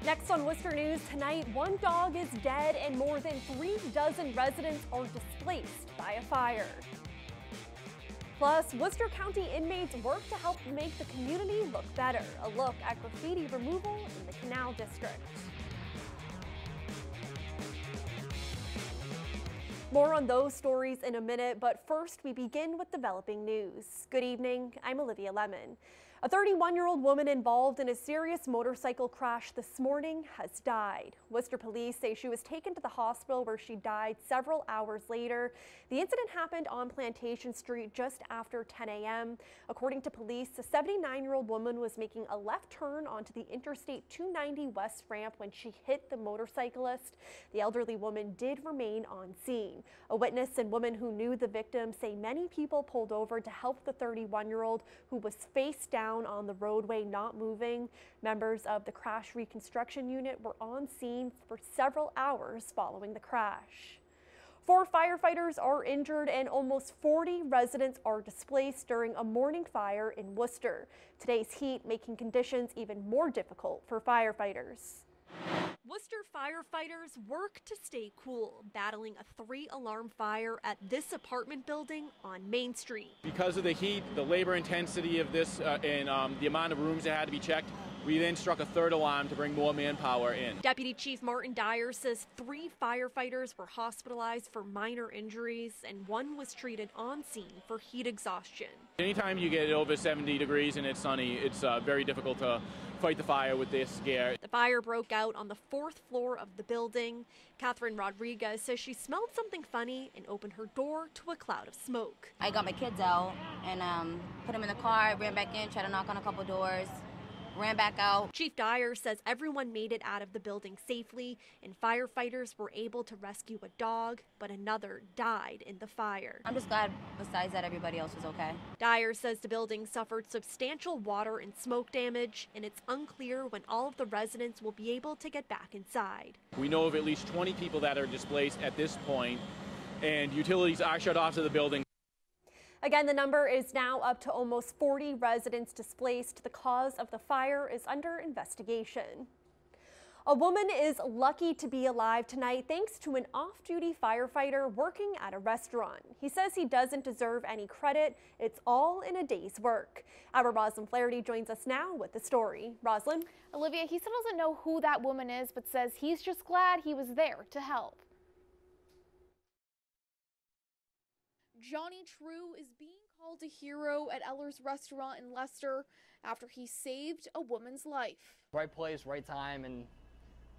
Next on Worcester News tonight, one dog is dead and more than 3 dozen residents are displaced by a fire. Plus, Worcester County inmates work to help make the community look better. A look at graffiti removal in the Canal District. More on those stories in a minute, but first we begin with developing news. Good evening, I'm Olivia Lemon. A 31-year-old woman involved in a serious motorcycle crash this morning has died. Worcester police say she was taken to the hospital where she died several hours later. The incident happened on Plantation Street just after 10 a.m. According to police, the 79-year-old woman was making a left turn onto the Interstate 290 West ramp when she hit the motorcyclist. The elderly woman did remain on scene. A witness and woman who knew the victim say many people pulled over to help the 31-year-old who was face down on the roadway, not moving. Members of the crash reconstruction unit were on scene for several hours following the crash. 4 firefighters are injured and almost 40 residents are displaced during a morning fire in Worcester. Today's heat making conditions even more difficult for firefighters. Worcester firefighters work to stay cool, battling a 3-alarm fire at this apartment building on Main Street. Because of the heat, the labor intensity of this, and the amount of rooms that had to be checked, we then struck a 3rd alarm to bring more manpower in. Deputy Chief Martin Dyer says 3 firefighters were hospitalized for minor injuries and 1 was treated on scene for heat exhaustion. Anytime you get over 70 degrees and it's sunny, it's very difficult to fight the fire with this gear. The fire broke out on the 4th floor of the building. Catherine Rodriguez says she smelled something funny and opened her door to a cloud of smoke. I got my kids out and put them in the car, ran back in, tried to knock on a couple doors. Ran back out. Chief Dyer says everyone made it out of the building safely and firefighters were able to rescue a dog, but another died in the fire. I'm just glad besides that everybody else was okay. Dyer says the building suffered substantial water and smoke damage and it's unclear when all of the residents will be able to get back inside. We know of at least 20 people that are displaced at this point and utilities are shut off to the building. Again, the number is now up to almost 40 residents displaced. The cause of the fire is under investigation. A woman is lucky to be alive tonight thanks to an off-duty firefighter working at a restaurant. He says he doesn't deserve any credit. It's all in a day's work. Our Roslyn Flaherty joins us now with the story. Roslyn? Olivia, he still doesn't know who that woman is, but says he's just glad he was there to help. Johnny True is being called a hero at Eller's restaurant in Leicester after he saved a woman's life. Right place, right time, and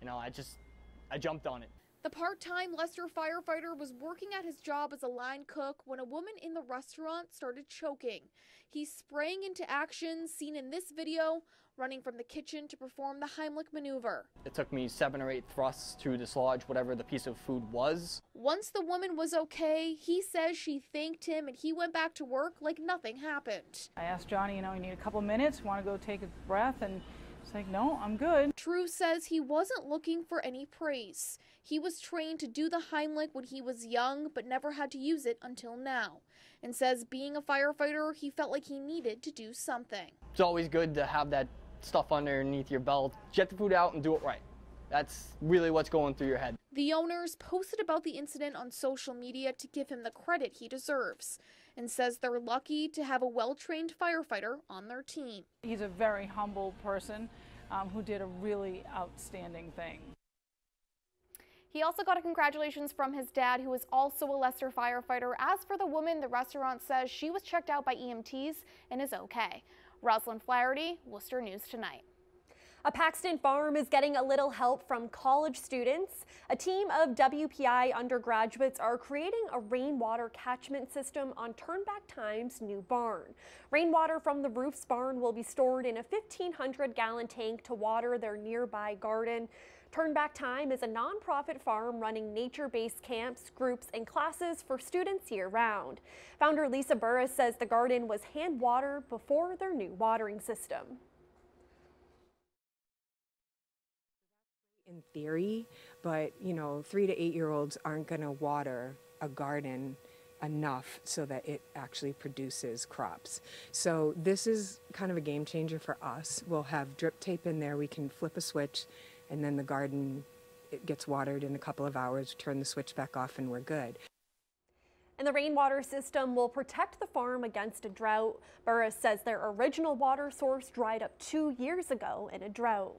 I jumped on it. The part-time Leicester firefighter was working at his job as a line cook when a woman in the restaurant started choking. He sprang into action, seen in this video, running from the kitchen to perform the Heimlich maneuver. It took me 7 or 8 thrusts to dislodge whatever the piece of food was. Once the woman was okay, he says she thanked him and he went back to work like nothing happened. I asked Johnny, you need a couple minutes, want to go take a breath, and he's like, no, I'm good. True says he wasn't looking for any praise. He was trained to do the Heimlich when he was young, but never had to use it until now. And says being a firefighter, he felt like he needed to do something. It's always good to have that stuff underneath your belt. Get the food out and do it right. That's really what's going through your head. The owners posted about the incident on social media to give him the credit he deserves and says they're lucky to have a well-trained firefighter on their team. He's a very humble person who did a really outstanding thing. He also got a congratulations from his dad, who is also a Leicester firefighter. As for the woman, the restaurant says she was checked out by EMTs and is okay. Roslyn Flaherty, Worcester News Tonight. A Paxton farm is getting a little help from college students. A team of WPI undergraduates are creating a rainwater catchment system on Turnback Time's new barn. Rainwater from the roof's barn will be stored in a 1,500-gallon tank to water their nearby garden. Turnback Time is a nonprofit farm running nature-based camps, groups, and classes for students year-round. Founder Lisa Burris says the garden was hand-watered before their new watering system. In theory, but 3 to 8-year-olds aren't going to water a garden enough so that it actually produces crops. So this is kind of a game changer for us. We'll have drip tape in there. We can flip a switch and then the garden, it gets watered in a couple of hours, turn the switch back off, and we're good. And the rainwater system will protect the farm against a drought. Burris says their original water source dried up 2 years ago in a drought.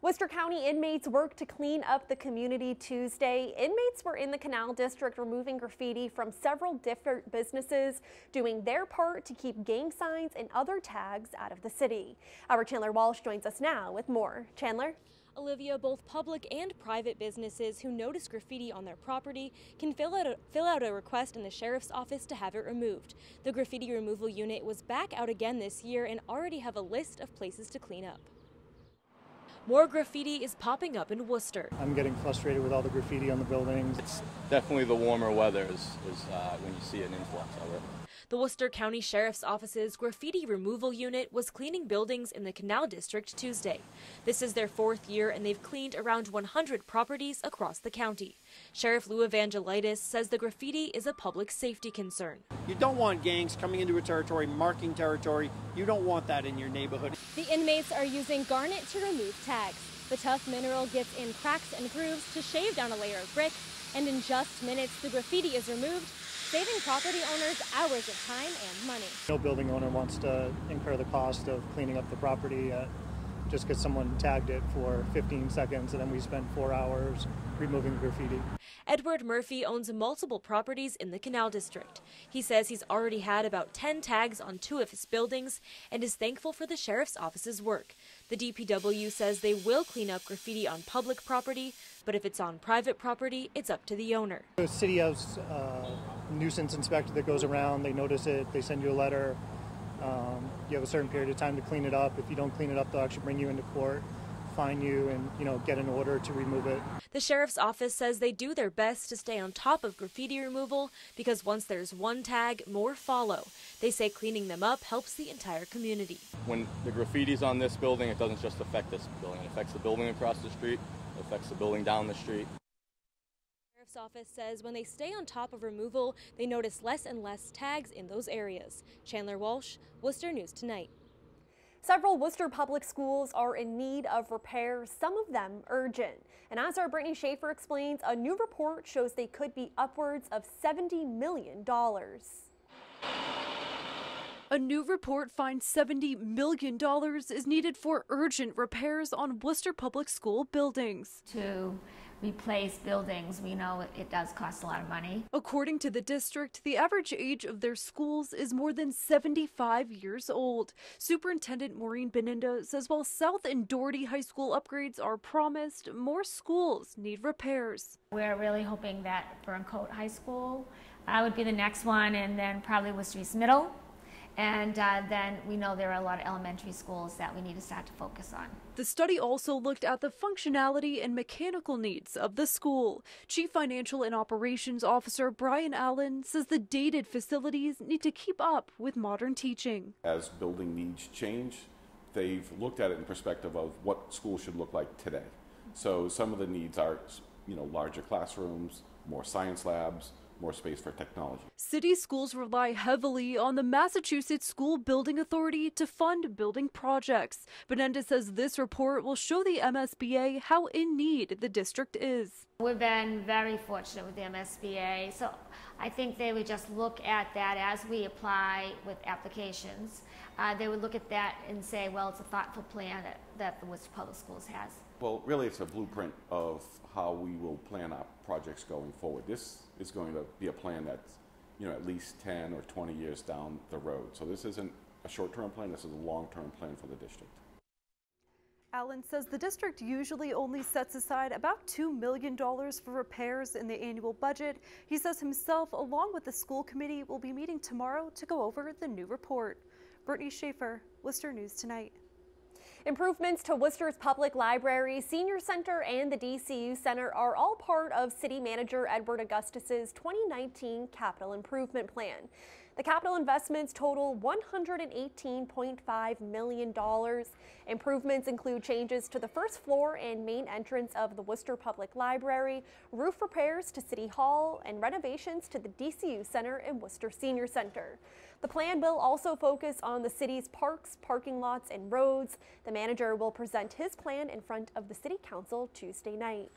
Worcester County inmates worked to clean up the community Tuesday. Inmates were in the Canal District removing graffiti from several different businesses, doing their part to keep gang signs and other tags out of the city. Our Chandler Walsh joins us now with more. Chandler? Olivia, both public and private businesses who notice graffiti on their property can fill out a request in the sheriff's office to have it removed. The graffiti removal unit was back out again this year and already have a list of places to clean up. More graffiti is popping up in Worcester. I'm getting frustrated with all the graffiti on the buildings. It's definitely the warmer weather is when you see an influx of it. The Worcester County Sheriff's Office's graffiti removal unit was cleaning buildings in the Canal District Tuesday. This is their 4th year and they've cleaned around 100 properties across the county. Sheriff Lou Evangelitis says the graffiti is a public safety concern. You don't want gangs coming into a territory, marking territory. You don't want that in your neighborhood. The inmates are using garnet to remove tags. The tough mineral gets in cracks and grooves to shave down a layer of brick, and in just minutes the graffiti is removed, saving property owners hours of time and money. No building owner wants to incur the cost of cleaning up the property just because someone tagged it for 15 seconds and then we spent 4 hours removing graffiti. Edward Murphy owns multiple properties in the Canal District. He says he's already had about 10 tags on 2 of his buildings and is thankful for the sheriff's office's work. The DPW says they will clean up graffiti on public property, but if it's on private property, it's up to the owner. The city has a nuisance inspector that goes around, they notice it, they send you a letter. You have a certain period of time to clean it up. If you don't clean it up, they'll actually bring you into court, fine you, and get an order to remove it. The sheriff's office says they do their best to stay on top of graffiti removal because once there's one tag, more follow. They say cleaning them up helps the entire community. When the graffiti's on this building, it doesn't just affect this building. It affects the building across the street, it affects the building down the street. The sheriff's office says when they stay on top of removal, they notice less and less tags in those areas. Chandler Walsh, Worcester News Tonight. Several Worcester public schools are in need of repairs, some of them urgent. And as our Brittany Schaefer explains, a new report shows they could be upwards of $70 million. A new report finds $70 million is needed for urgent repairs on Worcester public school buildings. To replace buildings, we know it does cost a lot of money. According to the district, the average age of their schools is more than 75 years old. Superintendent Maureen Beninda says while South and Doherty High School upgrades are promised, more schools need repairs. We're really hoping that Burncoat High School would be the next one, and then probably Worcester East Middle. And then we know there are a lot of elementary schools that we need to start to focus on. The study also looked at the functionality and mechanical needs of the school. Chief Financial and Operations Officer Brian Allen says the dated facilities need to keep up with modern teaching. As building needs change, they've looked at it in perspective of what schools should look like today. So some of the needs are, larger classrooms, more science labs, more space for technology. City schools rely heavily on the Massachusetts School Building Authority to fund building projects. Beninda says this report will show the MSBA how in need the district is. We've been very fortunate with the MSBA, so I think they would just look at that as we apply with applications. They would look at that and say, well, it's a thoughtful plan that the Worcester Public Schools has. Well, really it's a blueprint of how we will plan our projects going forward. This is going to be a plan that's, at least 10 or 20 years down the road. So this isn't a short-term plan, this is a long-term plan for the district. Allen says the district usually only sets aside about $2 million for repairs in the annual budget. He says himself, along with the school committee, will be meeting tomorrow to go over the new report. Brittany Schaefer, Worcester News Tonight. Improvements to Worcester's public library, senior center, and the DCU Center are all part of City Manager Edward Augustus's 2019 capital improvement plan. The capital investments total $118.5 million. Improvements include changes to the first floor and main entrance of the Worcester Public Library, roof repairs to City Hall, and renovations to the DCU Center and Worcester Senior Center. The plan will also focus on the city's parks, parking lots, and roads. The manager will present his plan in front of the City Council Tuesday night.